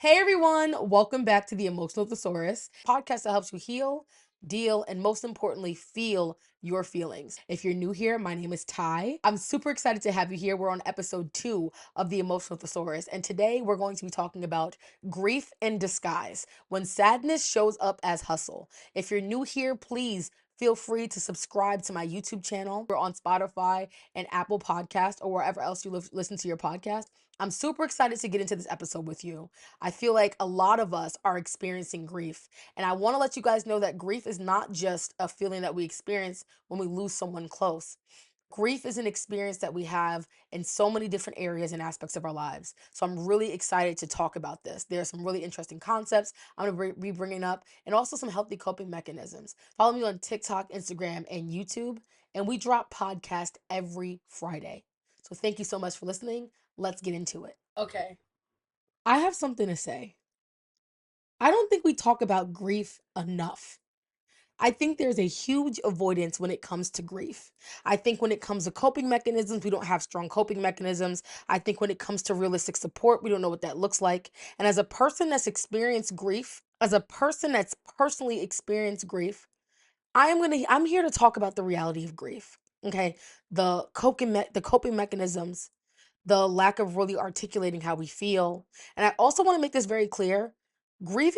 Hey everyone, welcome back to the Emotional Thesaurus, podcast that helps you heal, deal, and most importantly, feel your feelings. If you're new here, my name is Ty. I'm super excited to have you here. We're on episode 2 of the Emotional Thesaurus, and today we're going to be talking about grief in disguise, when sadness shows up as hustle. If you're new here, please feel free to subscribe to my YouTube channel. We're on Spotify and Apple Podcast or wherever else you listen to your podcast. I'm super excited to get into this episode with you. I feel like a lot of us are experiencing grief. And I want to let you guys know that grief is not just a feeling that we experience when we lose someone close. Grief is an experience that we have in so many different areas and aspects of our lives. So I'm really excited to talk about this. There are some really interesting concepts I'm going to be bringing up and also some healthy coping mechanisms. Follow me on TikTok, Instagram, and YouTube. And we drop podcast every Friday. So thank you so much for listening. Let's get into it. Okay. I have something to say. I don't think we talk about grief enough. I think there's a huge avoidance when it comes to grief. I think when it comes to coping mechanisms, we don't have strong coping mechanisms. I think when it comes to realistic support, we don't know what that looks like. And as a person that's experienced grief, as a person that's personally experienced grief, I'm here to talk about the reality of grief. Okay? The coping mechanisms, the lack of really articulating how we feel. And I also want to make this very clear. Grief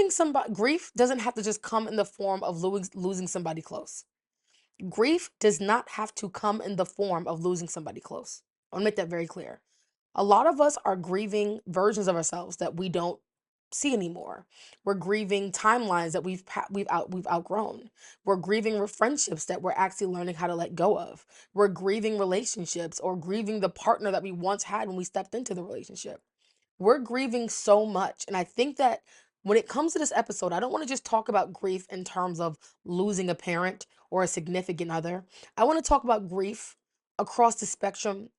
doesn't have to just come in the form of losing somebody close. Grief does not have to come in the form of losing somebody close. I want to make that very clear. A lot of us are grieving versions of ourselves that we don't see anymore. We're grieving timelines that we've outgrown. We're grieving friendships that we're actually learning how to let go of. We're grieving relationships or grieving the partner that we once had when we stepped into the relationship. We're grieving so much. And I think that when it comes to this episode, I don't want to just talk about grief in terms of losing a parent or a significant other. I want to talk about grief across the spectrum,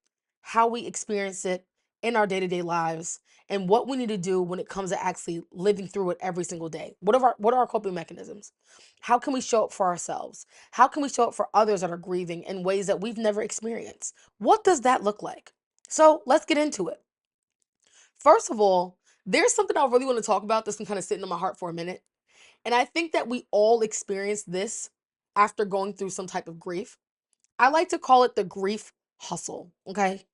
how we experience it in our day-to-day lives, and what we need to do when it comes to actually living through it every single day. What are our coping mechanisms? How can we show up for ourselves? How can we show up for others that are grieving in ways that we've never experienced? What does that look like? So let's get into it. First of all, there's something I really want to talk about that's been kind of sitting in my heart for a minute. And I think that we all experience this after going through some type of grief. I like to call it the grief hustle. Okay.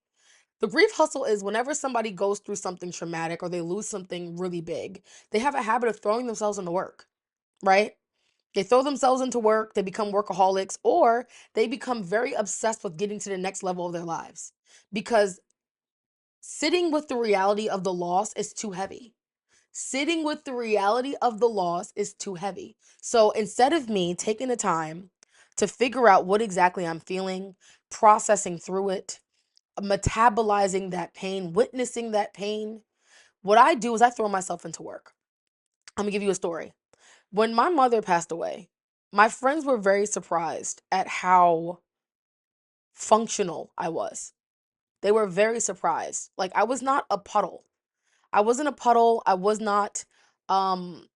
The grief hustle is whenever somebody goes through something traumatic or they lose something really big, they have a habit of throwing themselves into work, right? They throw themselves into work, they become workaholics, or they become very obsessed with getting to the next level of their lives because sitting with the reality of the loss is too heavy. Sitting with the reality of the loss is too heavy. So instead of me taking the time to figure out what exactly I'm feeling, processing through it, metabolizing that pain, witnessing that pain, what I do is I throw myself into work. I'm gonna give you a story. When my mother passed away, my friends were very surprised at how functional I was. They were very surprised. Like I was not a puddle. I wasn't a puddle. I was not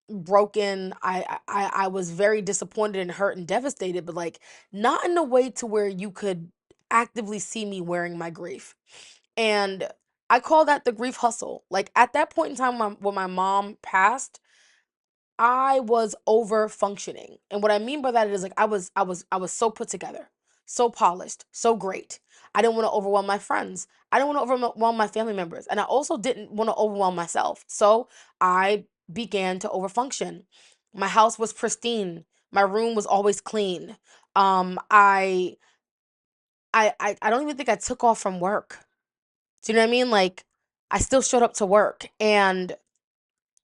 broken. I was very disappointed and hurt and devastated, but like not in a way to where you could actively see me wearing my grief. And I call that the grief hustle. Like at that point in time when my mom passed, I was over functioning. And what I mean by that is like I was so put together, so polished, so great. I didn't want to overwhelm my friends. I didn't want to overwhelm my family members. And I also didn't want to overwhelm myself. So I began to overfunction. My house was pristine. My room was always clean. Um I I don't even think I took off from work. Do you know what I mean? Like I still showed up to work. And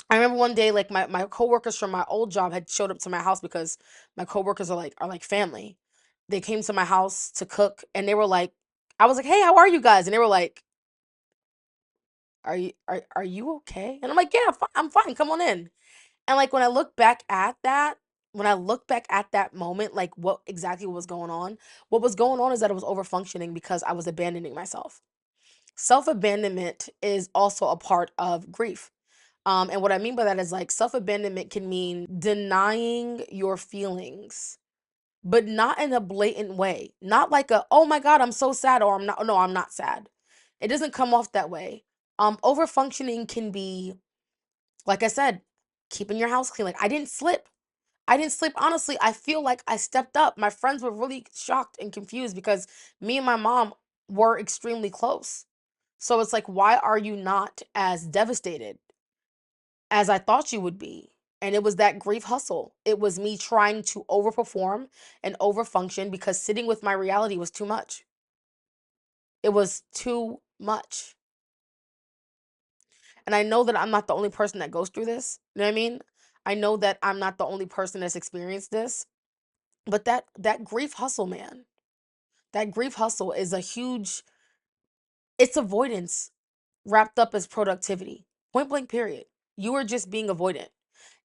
I remember one day, like my coworkers from my old job had showed up to my house because my coworkers are like family. They came to my house to cook, and they were like, I was like, "Hey, how are you guys?" And they were like, "Are you okay?" And I'm like, "Yeah, I'm fine. Come on in." And like when I look back at that moment, like what exactly was going on? What was going on is that I was over functioning because I was abandoning myself. Self abandonment is also a part of grief. And what I mean by that is like self abandonment can mean denying your feelings, but not in a blatant way. Not like oh my God, I'm so sad, or I'm not, no, I'm not sad. It doesn't come off that way. Over functioning can be Like I said, keeping your house clean. Like I didn't slip. I didn't sleep. Honestly, I feel like I stepped up. My friends were really shocked and confused because me and my mom were extremely close. So it's like, why are you not as devastated as I thought you would be? And it was that grief hustle. It was me trying to overperform and overfunction because sitting with my reality was too much. It was too much. And I know that I'm not the only person that goes through this. You know what I mean? I know that I'm not the only person that's experienced this. But that grief hustle, man, that grief hustle is a huge, it's avoidance wrapped up as productivity. Point blank period. You are just being avoidant.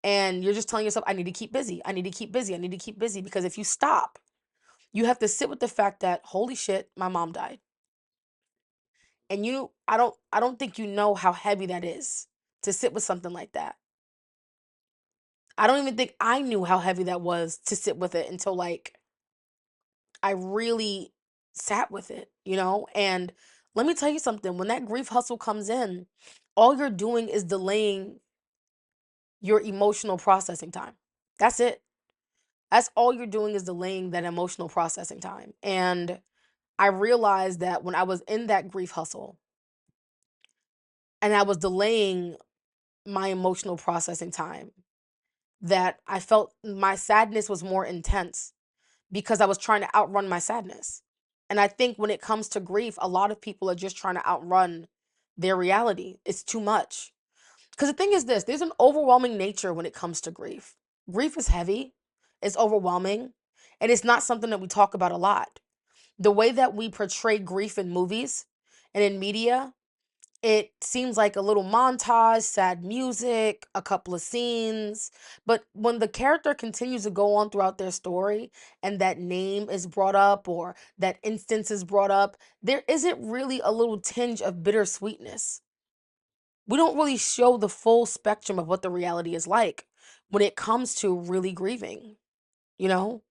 And you're just telling yourself, I need to keep busy. I need to keep busy. I need to keep busy. Because if you stop, you have to sit with the fact that, holy shit, my mom died. And I don't think you know how heavy that is to sit with something like that. I don't even think I knew how heavy that was to sit with it until like I really sat with it, you know? And let me tell you something, when that grief hustle comes in, all you're doing is delaying your emotional processing time. That's it. That's all you're doing is delaying that emotional processing time. And I realized that when I was in that grief hustle and I was delaying my emotional processing time, that I felt my sadness was more intense because I was trying to outrun my sadness. And I think when it comes to grief, a lot of people are just trying to outrun their reality. It's too much. Because the thing is this, there's an overwhelming nature when it comes to grief. Grief is heavy, it's overwhelming, and it's not something that we talk about a lot. The way that we portray grief in movies and in media, it seems like a little montage, sad music, a couple of scenes. But when the character continues to go on throughout their story and that name is brought up or that instance is brought up, there isn't really a little tinge of bittersweetness. We don't really show the full spectrum of what the reality is like when it comes to really grieving, you know?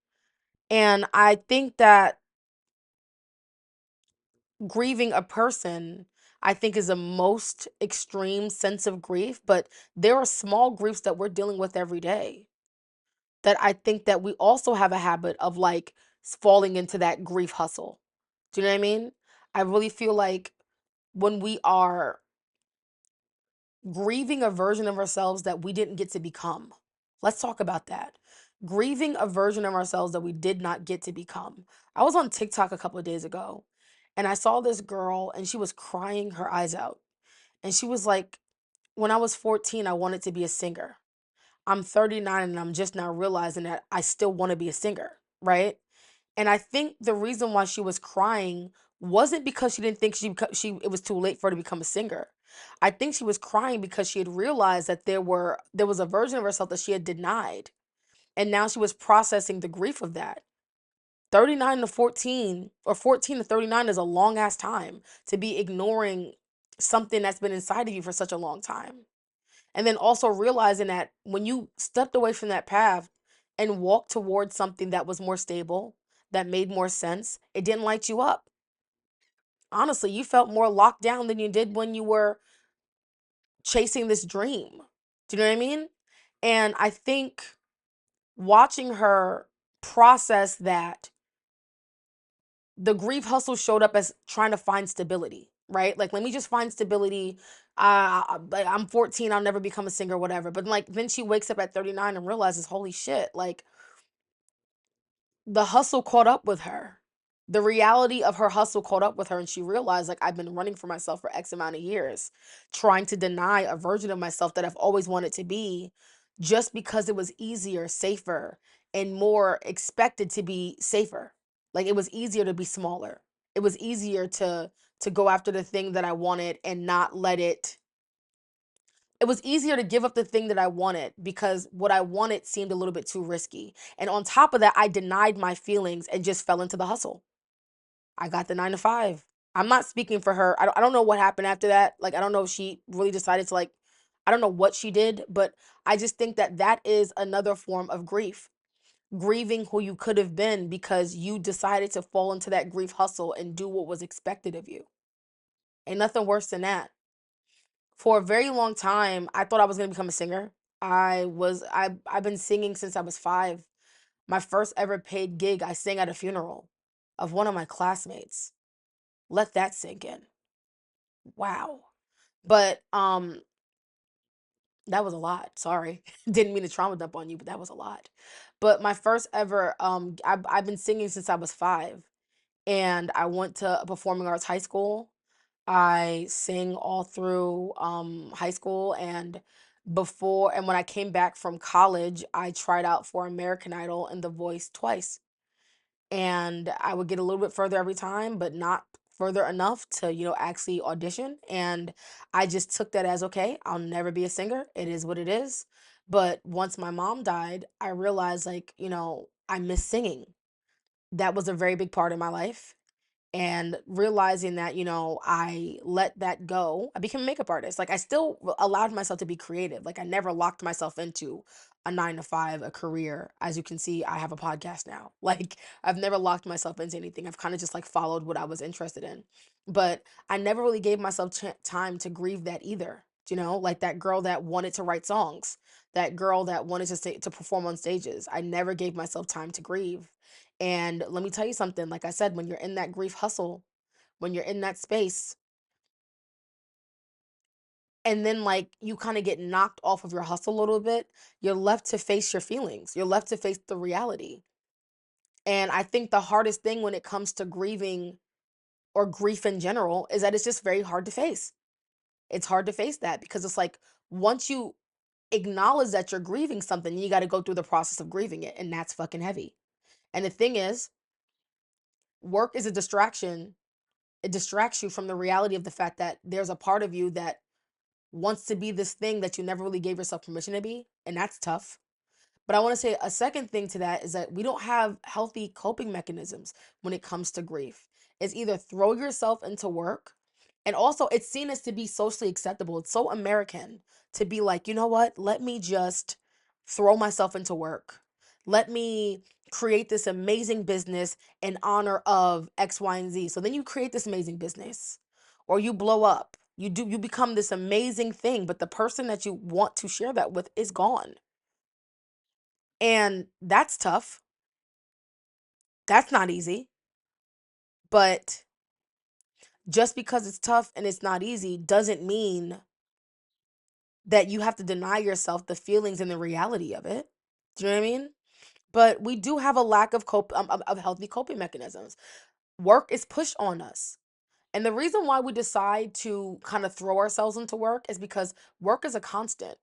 And I think that grieving a person, I think, is a most extreme sense of grief, but there are small griefs that we're dealing with every day that I think that we also have a habit of like falling into that grief hustle. Do you know what I mean? I really feel like when we are grieving a version of ourselves that we didn't get to become. Let's talk about that. Grieving a version of ourselves that we did not get to become. I was on TikTok a couple of days ago and I saw this girl and she was crying her eyes out. And she was like, when I was 14, I wanted to be a singer. I'm 39 and I'm just now realizing that I still want to be a singer, right? And I think the reason why she was crying wasn't because she didn't think she it was too late for her to become a singer. I think she was crying because she had realized that there was a version of herself that she had denied. And now she was processing the grief of that. 39 to 14 or 14 to 39 is a long ass time to be ignoring something that's been inside of you for such a long time. And then also realizing that when you stepped away from that path and walked towards something that was more stable, that made more sense, it didn't light you up. Honestly, you felt more locked down than you did when you were chasing this dream. Do you know what I mean? And I think watching her process that, the grief hustle showed up as trying to find stability, right? Like, let me just find stability. I'm 14, I'll never become a singer, whatever. But like, then she wakes up at 39 and realizes, holy shit, like the hustle caught up with her. The reality of her hustle caught up with her, and she realized, like, I've been running for myself for X amount of years, trying to deny a version of myself that I've always wanted to be, just because it was easier, safer, and more expected to be safer. Like, it was easier to be smaller. It was easier to go after the thing that I wanted and not let it. It was easier to give up the thing that I wanted because what I wanted seemed a little bit too risky. And on top of that, I denied my feelings and just fell into the hustle. I got the 9 to 5. I'm not speaking for her. I don't know what happened after that. Like, I don't know if she really decided to, like, I don't know what she did, but I just think that that is another form of grief. Grieving who you could have been because you decided to fall into that grief hustle and do what was expected of you. Ain't nothing worse than that. For a very long time, I thought I was gonna become a singer. I've been singing since I was 5. My first ever paid gig, I sang at a funeral of one of my classmates. Let that sink in. Wow. But that was a lot. Sorry. Didn't mean to trauma dump on you, but that was a lot. But my first ever I've been singing since I was 5, and I went to a performing arts high school. I sang all through high school, and when I came back from college, I tried out for American Idol and The Voice twice. And I would get a little bit further every time, but not further enough to, actually audition. And I just took that as, okay, I'll never be a singer. It is what it is. But once my mom died, I realized, like, I miss singing. That was a very big part of my life, and realizing that, I let that go. I became a makeup artist. Like, I still allowed myself to be creative. Like, I never locked myself into a 9 to 5, a career. As you can see, I have a podcast now. Like, I've never locked myself into anything. I've kind of just like followed what I was interested in. But I never really gave myself time to grieve that either. Like that girl that wanted to write songs, that girl that wanted to perform on stages. I never gave myself time to grieve. And let me tell you something, like I said, when you're in that grief hustle, when you're in that space, and then like you kind of get knocked off of your hustle a little bit, you're left to face your feelings. You're left to face the reality. And I think the hardest thing when it comes to grieving or grief in general is that it's just very hard to face. It's hard to face that because it's like once you acknowledge that you're grieving something, you got to go through the process of grieving it. And that's fucking heavy. And the thing is, work is a distraction. It distracts you from the reality of the fact that there's a part of you that wants to be this thing that you never really gave yourself permission to be, and that's tough. But I want to say a second thing to that is that we don't have healthy coping mechanisms when it comes to grief. It's either throw yourself into work, and also it's seen as to be socially acceptable. It's so American to be like, you know what? Let me just throw myself into work. Let me create this amazing business in honor of X, Y, and Z. So then you create this amazing business, or you blow up. You become this amazing thing, but the person that you want to share that with is gone. And that's tough. That's not easy. But just because it's tough and it's not easy doesn't mean that you have to deny yourself the feelings and the reality of it. Do you know what I mean? But we do have a lack of of healthy coping mechanisms. Work is pushed on us. And the reason why we decide to kind of throw ourselves into work is because work is a constant.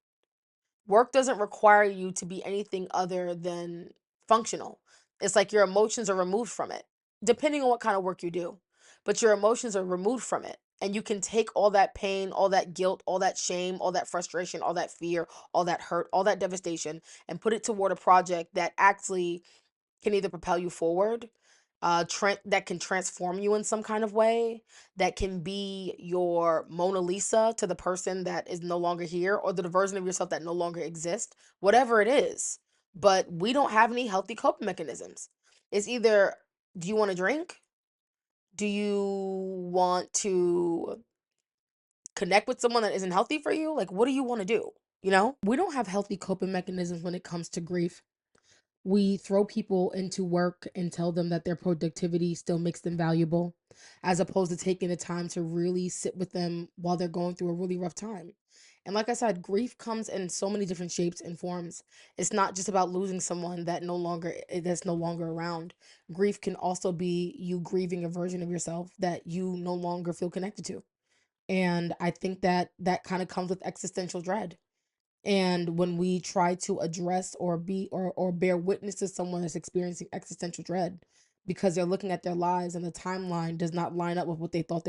Work doesn't require you to be anything other than functional. It's like your emotions are removed from it, depending on what kind of work you do. But your emotions are removed from it. And you can take all that pain, all that guilt, all that shame, all that frustration, all that fear, all that hurt, all that devastation, and put it toward a project that actually can either propel you forward, that can transform you in some kind of way, that can be your Mona Lisa to the person that is no longer here, or the version of yourself that no longer exists, whatever it is. But we don't have any healthy coping mechanisms. It's either, do you want to drink? Do you want to connect with someone that isn't healthy for you? Like, what do you want to do? We don't have healthy coping mechanisms when it comes to grief. We throw people into work and tell them that their productivity still makes them valuable, as opposed to taking the time to really sit with them while they're going through a really rough time. And like I said, grief comes in so many different shapes and forms. It's not just about losing someone that's no longer around. Grief can also be you grieving a version of yourself that you no longer feel connected to. And I think that that kind of comes with existential dread. And when we try to address or be or bear witness to someone that's experiencing existential dread because they're looking at their lives and the timeline does not line up with what they thought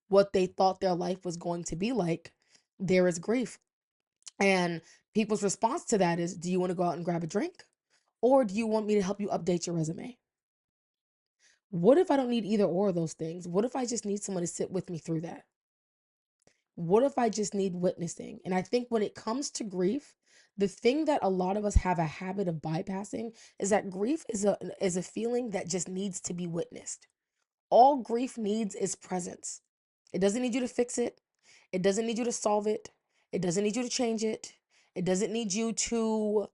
what they thought their life was going to be like, there is grief. And people's response to that is, do you want to go out and grab a drink? Or do you want me to help you update your resume? What if I don't need either or of those things? What if I just need someone to sit with me through that? What if I just need witnessing? And I think when it comes to grief, the thing that a lot of us have a habit of bypassing is that grief is a feeling that just needs to be witnessed. All grief needs is presence. It doesn't need you to fix it. It doesn't need you to solve it. It doesn't need you to change it. It doesn't need you to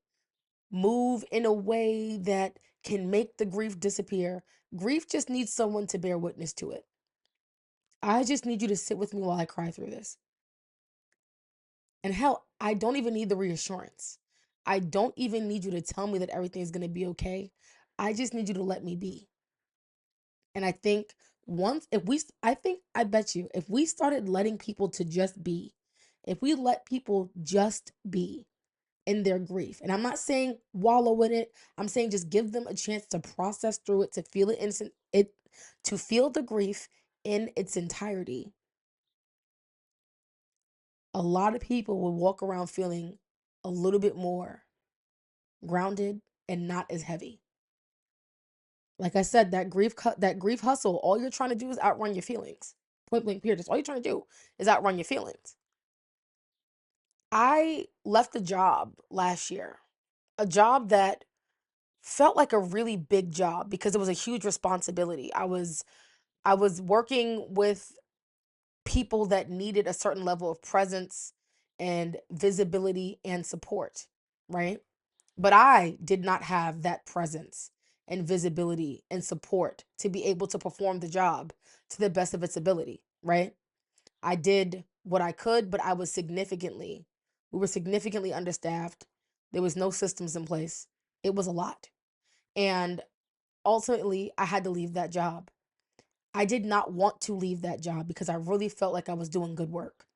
move in a way that can make the grief disappear. Grief just needs someone to bear witness to it. I just need you to sit with me while I cry through this. And hell, I don't even need the reassurance. I don't even need you to tell me that everything's going to be okay. I just need you to let me be. And I think I bet you, if we started letting people to just be, if we let people just be in their grief, and I'm not saying wallow in it, I'm saying just give them a chance to process through it, to feel to feel the grief in its entirety. A lot of people will walk around feeling a little bit more grounded and not as heavy. Like I said, that grief hustle, all you're trying to do is outrun your feelings. Point blank period. That's all you're trying to do is outrun your feelings. I left a job last year, a job that felt like a really big job because it was a huge responsibility. I was working with people that needed a certain level of presence and visibility and support, right? But I did not have that presence and visibility and support to be able to perform the job to the best of its ability, right? I did what I could, but we were significantly understaffed. There was no systems in place. It was a lot. And ultimately, I had to leave that job. I did not want to leave that job because I really felt like I was doing good work.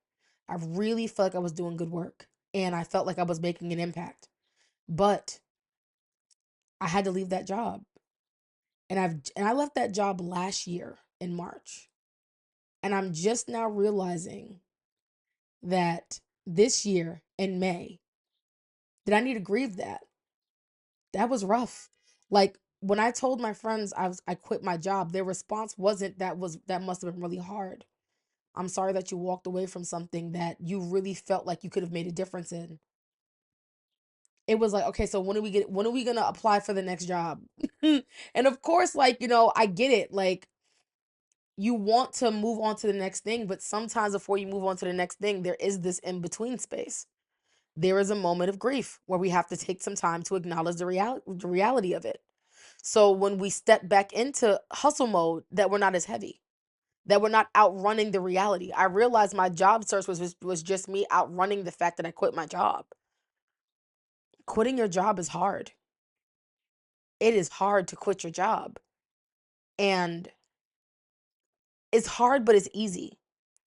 I really felt like I was doing good work and I felt like I was making an impact. But I had to leave that job. And I left that job last year in March. And I'm just now realizing that this year in May, that I need to grieve that. That was rough. Like when I told my friends I quit my job, their response wasn't that must have been really hard. I'm sorry that you walked away from something that you really felt like you could have made a difference in. It was like, okay, so when are we gonna apply for the next job? And of course, like, I get it. Like, you want to move on to the next thing, but sometimes before you move on to the next thing, there is this in between space. There is a moment of grief where we have to take some time to acknowledge the reality of it. So when we step back into hustle mode, that we're not as heavy, that we're not outrunning the reality. I realized my job search was just me outrunning the fact that I quit my job. Quitting your job is hard. It is hard to quit your job. And it's hard, but it's easy.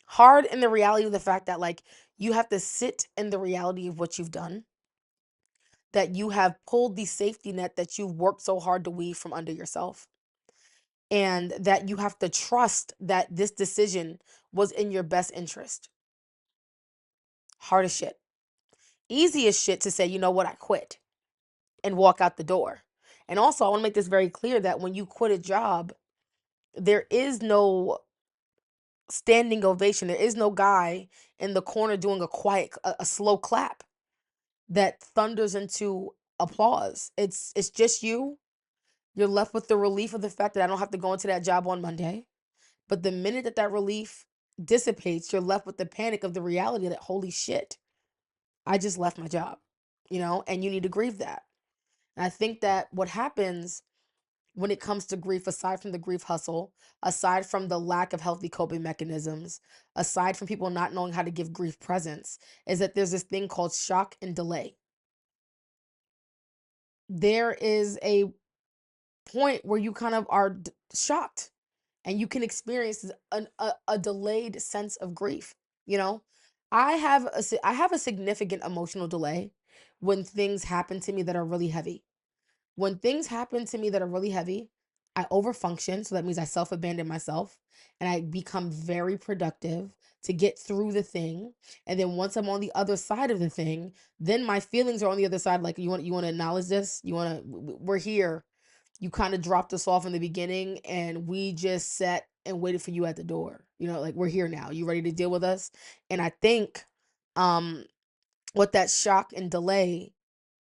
Hard in the reality of the fact that, like, you have to sit in the reality of what you've done, that you have pulled the safety net that you've worked so hard to weave from under yourself, and that you have to trust that this decision was in your best interest. Hard as shit. Easy as shit to say, you know what, I quit and walk out the door. And also, I want to make this very clear that when you quit a job, there is no standing ovation. There is no guy in the corner doing a slow clap that thunders into applause. It's just you. You're left with the relief of the fact that I don't have to go into that job on Monday. But the minute that relief dissipates, you're left with the panic of the reality that, holy shit, I just left my job, and you need to grieve that. And I think that what happens when it comes to grief, aside from the grief hustle, aside from the lack of healthy coping mechanisms, aside from people not knowing how to give grief presence, is that there's this thing called shock and delay. There is a point where you kind of are shocked and you can experience a delayed sense of grief. You know, I have a significant emotional delay when things happen to me that are really heavy. When things happen to me that are really heavy, I overfunction. So that means I self abandon myself and I become very productive to get through the thing. And then once I'm on the other side of the thing, then my feelings are on the other side. Like, you want to acknowledge this? We're here. You kind of dropped us off in the beginning and we just sat and waited for you at the door. Like, we're here now. You ready to deal with us? And I think um what that shock and delay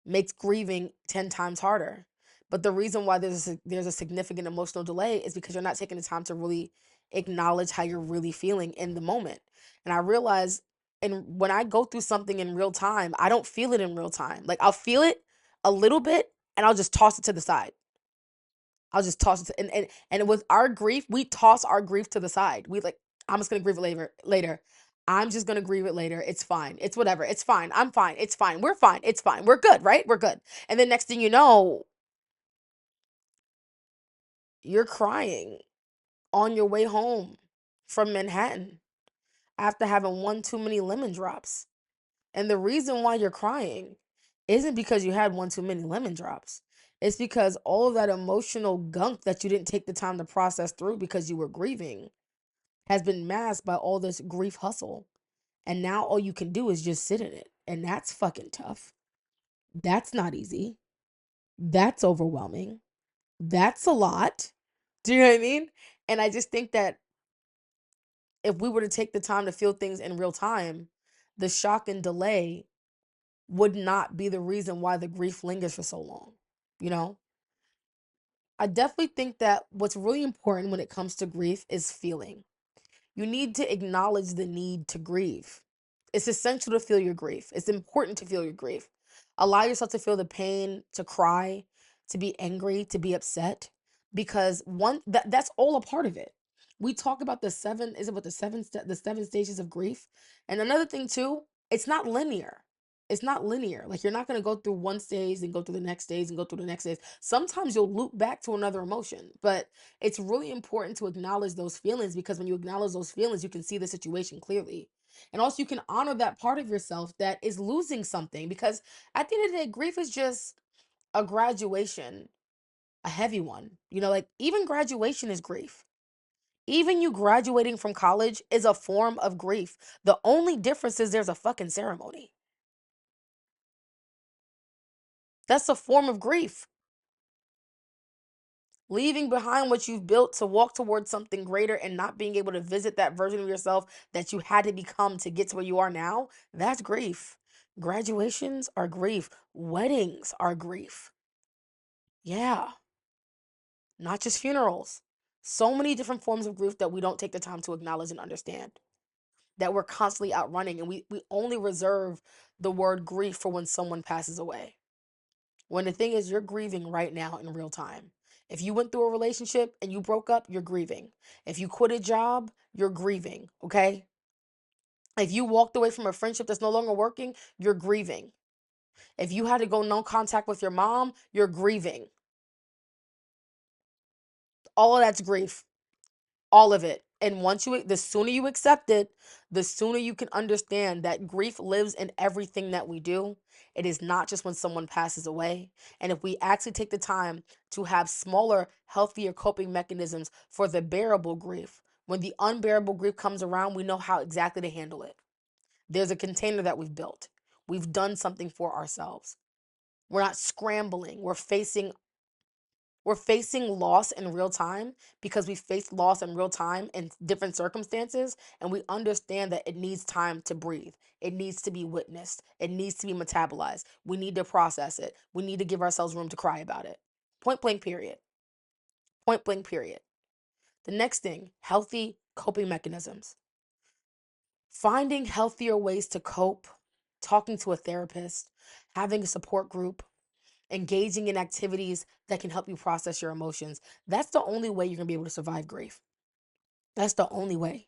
makes grieving 10 times harder. But the reason why there's a significant emotional delay is because you're not taking the time to really acknowledge how you're really feeling in the moment. And I realize, and when I go through something in real time, I don't feel it in real time. Like I'll feel it a little bit and I'll just toss it to the side. I'll just toss it to, and with our grief, we toss our grief to the side. We like, I'm just gonna grieve it later. I'm just gonna grieve it later. It's fine. It's whatever. It's fine. I'm fine. It's fine. We're fine. It's fine. We're good, right? We're good. And then next thing you know, you're crying on your way home from Manhattan after having one too many lemon drops. And the reason why you're crying isn't because you had one too many lemon drops. It's because all of that emotional gunk that you didn't take the time to process through because you were grieving has been masked by all this grief hustle. And now all you can do is just sit in it. And that's fucking tough. That's not easy. That's overwhelming. That's a lot. Do you know what I mean? And I just think that if we were to take the time to feel things in real time, the shock and delay would not be the reason why the grief lingers for so long. You know, I definitely think that what's really important when it comes to grief is feeling. You need to acknowledge the need to grieve. It's essential to feel your grief. It's important to feel your grief. Allow yourself to feel the pain, to cry, to be angry, to be upset, because that's all a part of it. We talk about the seven, is it what the seven stages of grief? And another thing too, it's not linear. It's not linear. Like you're not going to go through one stage and go through the next stage and go through the next stage. Sometimes you'll loop back to another emotion, but it's really important to acknowledge those feelings, because when you acknowledge those feelings, you can see the situation clearly. And also, you can honor that part of yourself that is losing something, because at the end of the day, grief is just a graduation, a heavy one. You know, like even graduation is grief. Even you graduating from college is a form of grief. The only difference is there's a fucking ceremony. That's a form of grief. Leaving behind what you've built to walk towards something greater and not being able to visit that version of yourself that you had to become to get to where you are now, that's grief. Graduations are grief. Weddings are grief. Yeah, not just funerals. So many different forms of grief that we don't take the time to acknowledge and understand, that we're constantly outrunning. And we only reserve the word grief for when someone passes away. When the thing is, you're grieving right now in real time. If you went through a relationship and you broke up, you're grieving. If you quit a job, you're grieving, okay? If you walked away from a friendship that's no longer working, you're grieving. If you had to go no contact with your mom, you're grieving. All of that's grief. All of it. And the sooner you accept it, the sooner you can understand that grief lives in everything that we do. It is not just when someone passes away. And if we actually take the time to have smaller, healthier coping mechanisms for the bearable grief, when the unbearable grief comes around, we know how exactly to handle it. There's a container that we've built. We've done something for ourselves. We're not scrambling. We're facing loss in real time because we faced loss in real time in different circumstances, and we understand that it needs time to breathe. It needs to be witnessed. It needs to be metabolized. We need to process it. We need to give ourselves room to cry about it. Point blank, period. Point blank, period. The next thing, healthy coping mechanisms. Finding healthier ways to cope, talking to a therapist, having a support group, engaging in activities that can help you process your emotions. That's the only way you're going to be able to survive grief. That's the only way.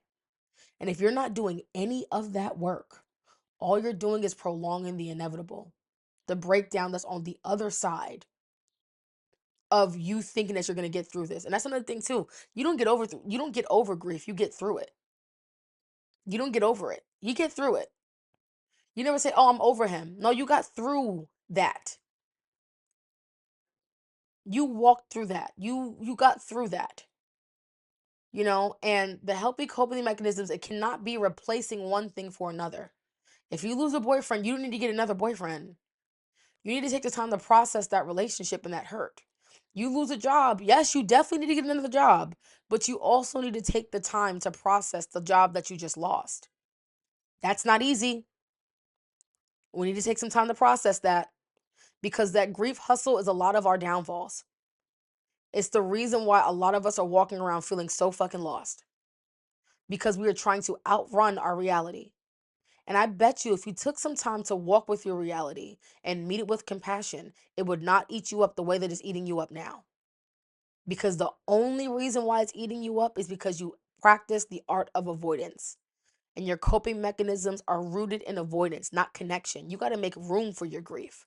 And if you're not doing any of that work, all you're doing is prolonging the inevitable, the breakdown that's on the other side of you thinking that you're going to get through this. And that's another thing too. You don't get over grief, you get through it. You don't get over it. You get through it. You never say, "Oh, I'm over him." No, you got through that. You walked through that. You got through that. And the healthy coping mechanisms, it cannot be replacing one thing for another. If you lose a boyfriend, you don't need to get another boyfriend. You need to take the time to process that relationship and that hurt. You lose a job, yes, you definitely need to get another job, but you also need to take the time to process the job that you just lost. That's not easy. We need to take some time to process that, because that grief hustle is a lot of our downfalls. It's the reason why a lot of us are walking around feeling so fucking lost. because we are trying to outrun our reality. And I bet you if you took some time to walk with your reality and meet it with compassion, it would not eat you up the way that it's eating you up now. Because the only reason why it's eating you up is because you practice the art of avoidance. And your coping mechanisms are rooted in avoidance, not connection. You got to make room for your grief.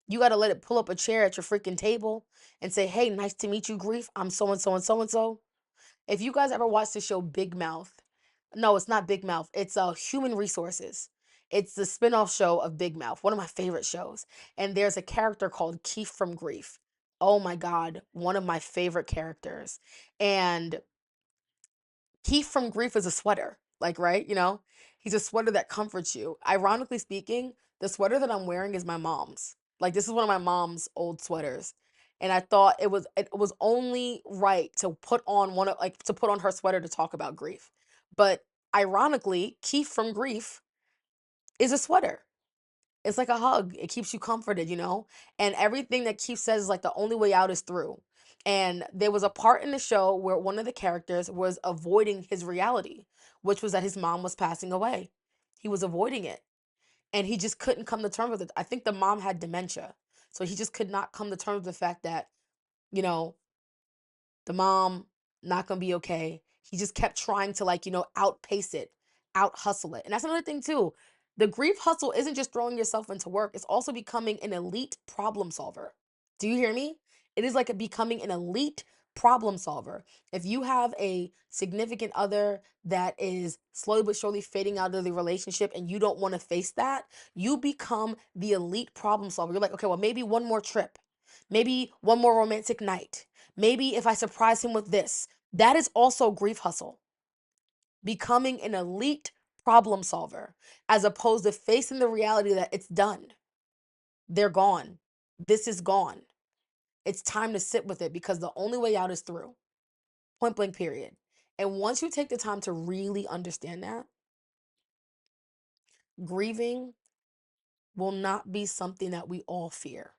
You got to let it pull up a chair at your freaking table and say, hey, nice to meet you, grief. I'm so and so and so and so. If you guys ever watched the show Big Mouth, no, it's not Big Mouth. It's Human Resources. It's the spin-off show of Big Mouth, one of my favorite shows. And there's a character called Keith from Grief. Oh my God, one of my favorite characters. And Keith from Grief is a sweater, like, right? He's a sweater that comforts you. Ironically speaking, the sweater that I'm wearing is my mom's. Like, this is one of my mom's old sweaters. And I thought it was only right to put on to put on her sweater to talk about grief. But ironically, Keith from Grief is a sweater. It's like a hug. It keeps you comforted. And everything that Keith says is like the only way out is through. And there was a part in the show where one of the characters was avoiding his reality, which was that his mom was passing away. He was avoiding it. And he just couldn't come to terms with it. I think the mom had dementia. So he just could not come to terms with the fact that, you know, the mom not gonna be okay. He just kept trying to outpace it, out hustle it. And that's another thing too. The grief hustle isn't just throwing yourself into work, it's also becoming an elite problem solver. Do you hear me? It is like becoming an elite problem solver. If you have a significant other that is slowly but surely fading out of the relationship and you don't want to face that, you become the elite problem solver. You're like, okay, well, maybe one more trip, maybe one more romantic night. Maybe if I surprise him with this. That is also grief hustle. Becoming an elite problem solver as opposed to facing the reality that it's done. They're gone. This is gone. It's time to sit with it because the only way out is through. Point blank, period. And once you take the time to really understand that, grieving will not be something that we all fear.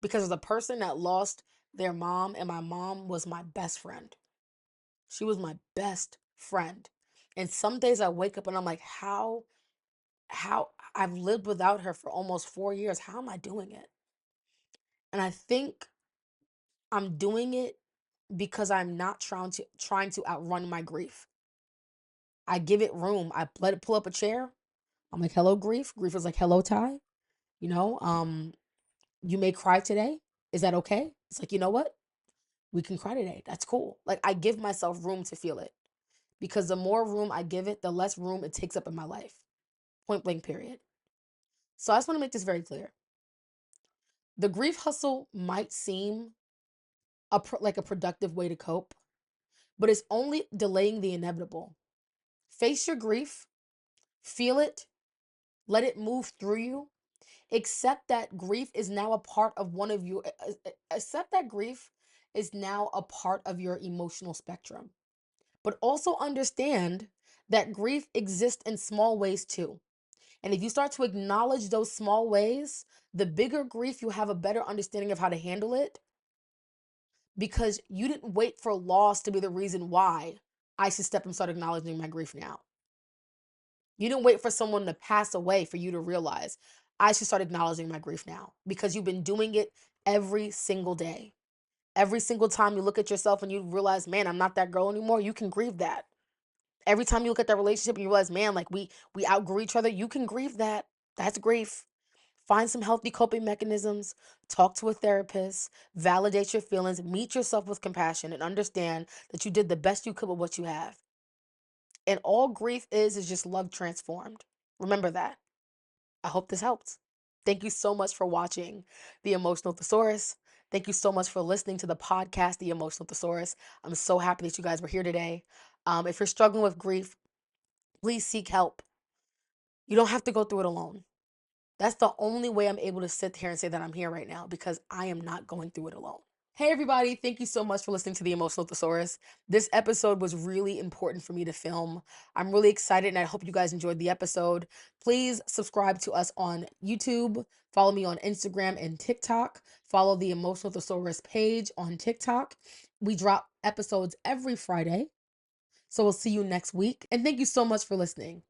Because as a person that lost their mom, and my mom was my best friend. She was my best friend. And some days I wake up and I'm like, how I've lived without her for almost 4 years. How am I doing it? And I think I'm doing it because I'm not trying to outrun my grief. I give it room. I let it pull up a chair. I'm like, hello, grief. Grief is like, hello, Ty. You know, um, you may cry today. Is that okay? It's like, you know what? We can cry today. That's cool. Like, I give myself room to feel it because the more room I give it, the less room it takes up in my life. Point blank, period. So I just want to make this very clear. The grief hustle might seem like a productive way to cope, but it's only delaying the inevitable. Face your grief, feel it, let it move through you. Accept that grief is now a part of one of you. Accept that grief is now a part of your emotional spectrum. But also understand that grief exists in small ways too. And if you start to acknowledge those small ways, the bigger grief, you have a better understanding of how to handle it because you didn't wait for loss to be the reason why I should step and start acknowledging my grief now. You didn't wait for someone to pass away for you to realize I should start acknowledging my grief now because you've been doing it every single day. Every single time you look at yourself and you realize, man, I'm not that girl anymore, you can grieve that. Every time you look at that relationship and you realize, man, like we outgrew each other, you can grieve that. That's grief. Find some healthy coping mechanisms, talk to a therapist, validate your feelings, meet yourself with compassion, and understand that you did the best you could with what you have. And all grief is just love transformed. Remember that. I hope this helped. Thank you so much for watching The Emotional Thesaurus. Thank you so much for listening to the podcast, The Emotional Thesaurus. I'm so happy that you guys were here today. If you're struggling with grief, please seek help. You don't have to go through it alone. That's the only way I'm able to sit here and say that I'm here right now because I am not going through it alone. Hey, everybody. Thank you so much for listening to The Emotional Thesaurus. This episode was really important for me to film. I'm really excited and I hope you guys enjoyed the episode. Please subscribe to us on YouTube. Follow me on Instagram and TikTok. Follow the Emotional Thesaurus page on TikTok. We drop episodes every Friday. So we'll see you next week. And thank you so much for listening.